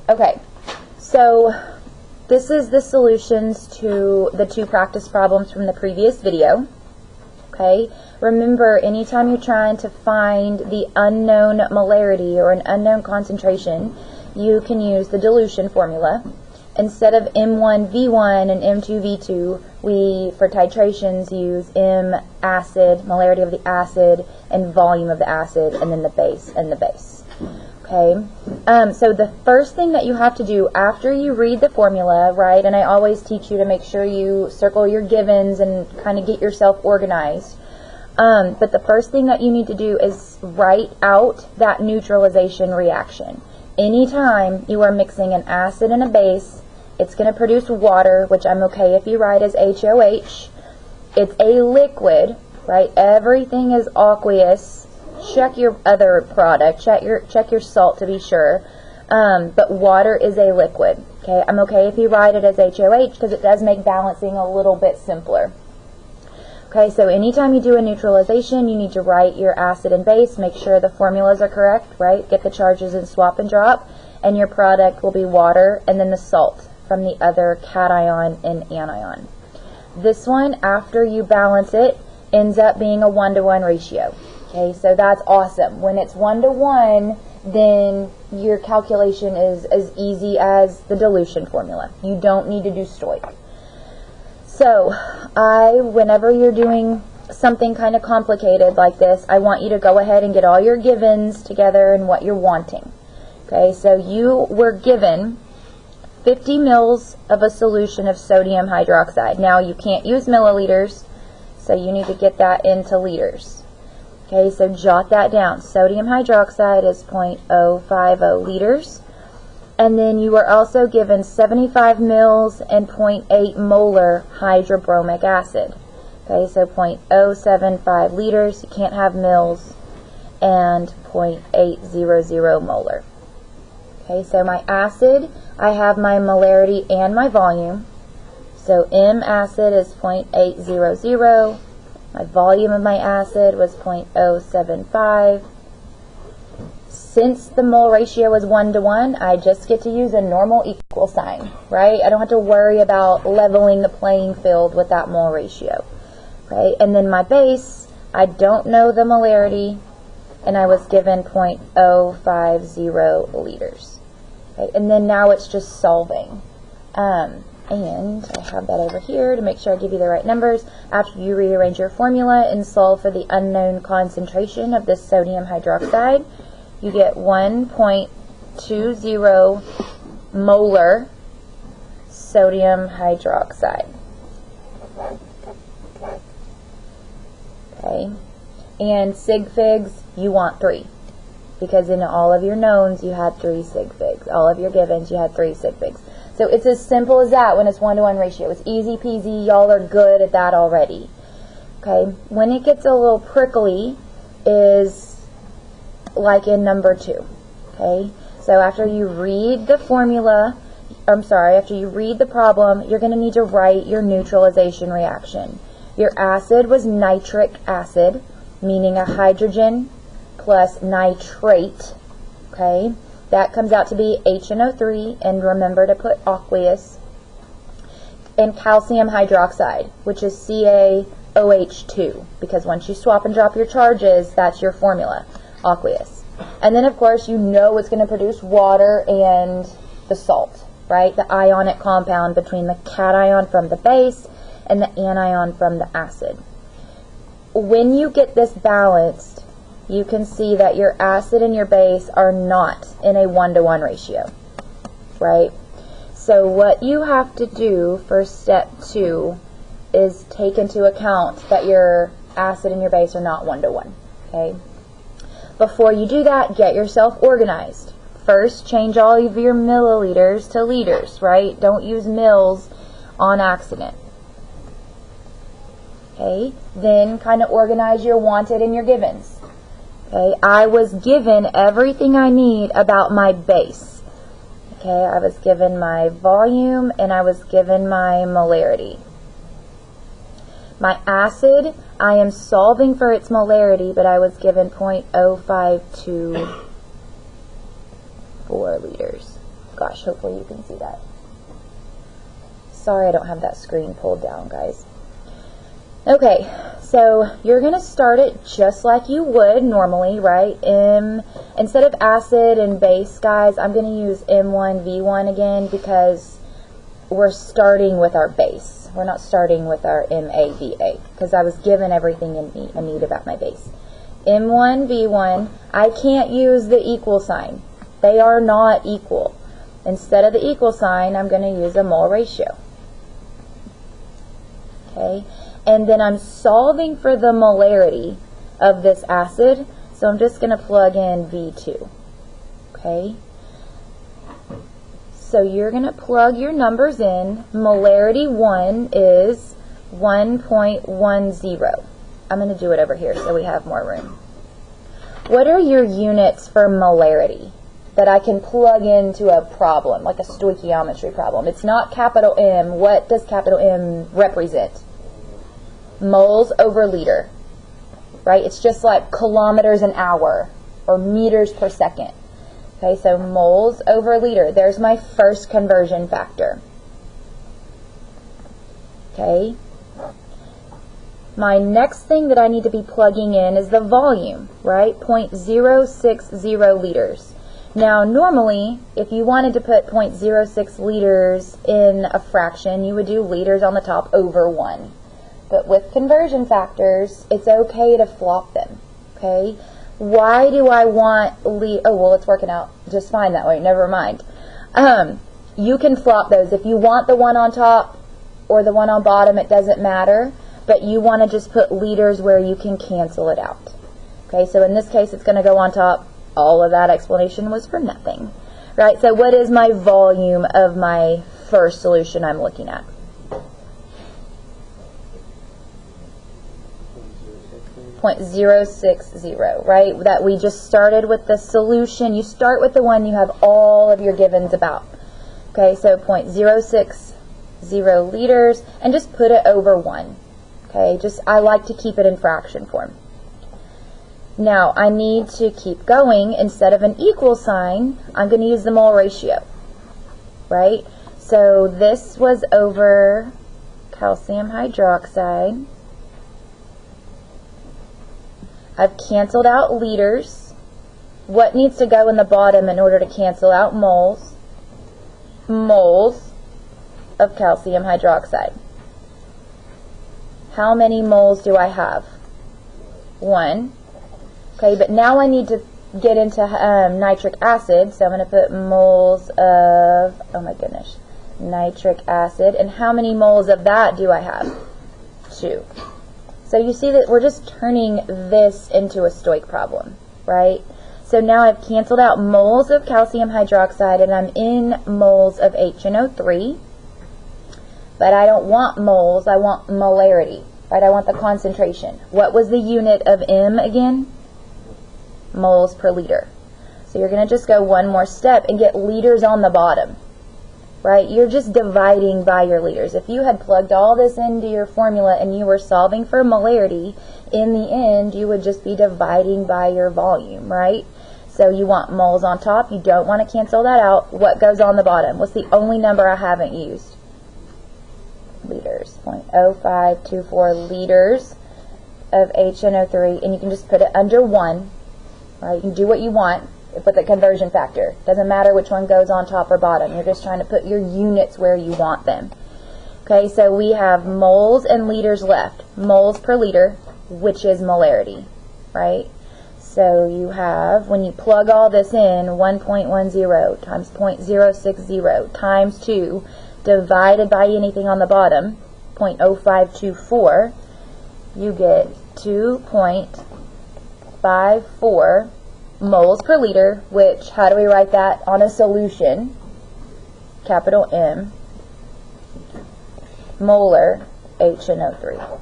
Okay, so this is the solutions to the 2 practice problems from the previous video. Okay, remember, anytime you're trying to find the unknown molarity or an unknown concentration, you can use the dilution formula. Instead of M1V1 and M2V2, we, for titrations, use M acid, molarity of the acid, and volume of the acid, and then the base and the base. Okay, so the first thing that you have to do after you read the formula, right, and I always teach you to make sure you circle your givens and kind of get yourself organized, but the first thing that you need to do is write out that neutralization reaction. Anytime you are mixing an acid and a base, it's going to produce water, which I'm okay if you write as HOH. It's a liquid, right? Everything is aqueous. Check your other product. Check your salt to be sure. But water is a liquid. Okay, I'm okay if you write it as HOH because it does make balancing a little bit simpler. Okay, so anytime you do a neutralization, you need to write your acid and base. Make sure the formulas are correct, right? Get the charges in swap and drop, and your product will be water and then the salt from the other cation and anion. This one, after you balance it, ends up being a 1-to-1 ratio. Okay, so that's awesome. When it's 1-to-1, then your calculation is as easy as the dilution formula. You don't need to do Stoich. So, whenever you're doing something kind of complicated like this, I want you to go ahead and get all your givens together and what you're wanting. Okay, so you were given 50 mils of a solution of sodium hydroxide. Now, you can't use milliliters, so you need to get that into liters. Okay, so jot that down. Sodium hydroxide is 0.050 liters. And then you were also given 75 mils and 0.8 molar hydrobromic acid. Okay, so 0.075 liters, you can't have mils, and 0.800 molar. Okay, so my acid, I have my molarity and my volume. So M acid is 0.800. My volume of my acid was 0.075. Since the mole ratio is 1-to-1, I just get to use a normal equal sign, right? I don't have to worry about leveling the playing field with that mole ratio. Okay, and then my base, I don't know the molarity, and I was given 0.050 liters. Okay, and then now it's just solving. And I have that over here to make sure I give you the right numbers. After you rearrange your formula and solve for the unknown concentration of this sodium hydroxide, you get 1.20 molar sodium hydroxide. Okay, and sig figs, you want 3. Because in all of your knowns, you had 3 sig figs. All of your givens, you had 3 sig figs. So it's as simple as that when it's 1-to-1 ratio. It's easy peasy. Y'all are good at that already. Okay, when it gets a little prickly is like in number 2. Okay, so after you read the formula, after you read the problem, you're going to need to write your neutralization reaction. Your acid was nitric acid, meaning a hydrogen plus nitrate. Okay, that comes out to be HNO3, and remember to put aqueous. And calcium hydroxide, which is CaOH2, because once you swap and drop your charges, that's your formula, aqueous. And then, of course, you know it's going to produce water and the salt, right? The ionic compound between the cation from the base and the anion from the acid. When you get this balanced, you can see that your acid and your base are not in a 1-to-1 ratio, right? So what you have to do for step 2 is take into account that your acid and your base are not 1-to-1, okay? Before you do that, get yourself organized. First, change all of your milliliters to liters, right? Don't use mils on accident. Okay, then kind of organize your wanted and your givens. Okay, I was given everything I need about my base. Okay, I was given my volume and I was given my molarity. My acid, I am solving for its molarity, but I was given 0.0524 liters. Gosh, hopefully you can see that. Sorry I don't have that screen pulled down, guys. Okay, so you're going to start it just like you would normally, right? Instead of acid and base, guys, I'm going to use M1V1 again because we're starting with our base. We're not starting with our MAVA because I was given everything I need about my base. M1V1, I can't use the equal sign. They are not equal. Instead of the equal sign, I'm going to use a mole ratio. Okay? And then I'm solving for the molarity of this acid, so I'm just going to plug in V2. Okay? So you're going to plug your numbers in. Molarity 1 is 1.10. I'm going to do it over here so we have more room. What are your units for molarity that I can plug into a problem, like a stoichiometry problem? It's not capital M. What does capital M represent? Moles over liter, right? It's just like kilometers an hour or meters per second. Okay, so moles over liter. There's my first conversion factor. Okay. My next thing that I need to be plugging in is the volume, right? 0.060 liters. Now, normally, if you wanted to put 0.06 liters in a fraction, you would do liters on the top over 1. But with conversion factors, it's okay to flop them, okay? Why do I want oh, well, it's working out just fine that way. Never mind. You can flop those. If you want the one on top or the one on bottom, it doesn't matter. But you want to just put liters where you can cancel it out. Okay, so in this case, it's going to go on top. All of that explanation was for nothing. Right, so what is my volume of my first solution I'm looking at? 0.060, right? That we just started with the solution. You start with the one you have all of your givens about. Okay, so 0.060 liters, and just put it over 1. Okay, I like to keep it in fraction form. Now, I need to keep going. Instead of an equal sign, I'm going to use the mole ratio, right? So this was over calcium hydroxide. I've canceled out liters. What needs to go in the bottom in order to cancel out moles? Moles of calcium hydroxide. How many moles do I have? 1. Okay, but now I need to get into nitric acid, so I'm going to put moles of, oh my goodness, nitric acid. And how many moles of that do I have? 2. So you see that we're just turning this into a Stoich problem, right? So now I've canceled out moles of calcium hydroxide and I'm in moles of HNO3. But I don't want moles, I want molarity, right? I want the concentration. What was the unit of M again? Moles per liter. So you're going to just go one more step and get liters on the bottom. Right? You're just dividing by your liters. If you had plugged all this into your formula and you were solving for molarity, in the end, you would just be dividing by your volume, right? So you want moles on top. You don't want to cancel that out. What goes on the bottom? What's the only number I haven't used? Liters. 0.0524 liters of HNO3, and you can just put it under 1, right? You can do what you want with the conversion factor. Doesn't matter which one goes on top or bottom. You're just trying to put your units where you want them. Okay, so we have moles and liters left. Moles per liter, which is molarity, right? So you have, when you plug all this in, 1.10 times 0.060 times 2 divided by anything on the bottom, 0.0524, you get 2.54 moles per liter, which, how do we write that on a solution? Capital M, molar HNO3.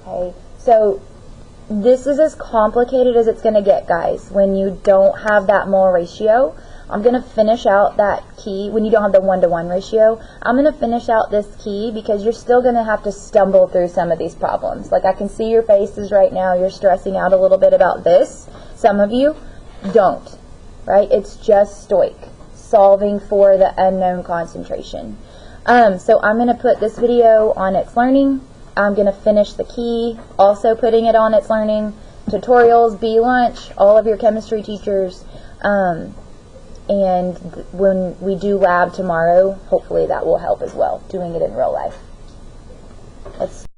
Okay, so this is as complicated as it's going to get, guys, when you don't have that mole ratio. I'm going to finish out that key when you don't have the 1-to-1 ratio. I'm going to finish out this key because you're still going to have to stumble through some of these problems. Like, I can see your faces right now. You're stressing out a little bit about this. Some of you don't. right? It's just Stoich, solving for the unknown concentration. So I'm going to put this video on It's Learning. I'm going to finish the key, also putting it on It's Learning. Tutorials, B-Lunch, all of your chemistry teachers. And when we do lab tomorrow, hopefully that will help as well, doing it in real life. Let's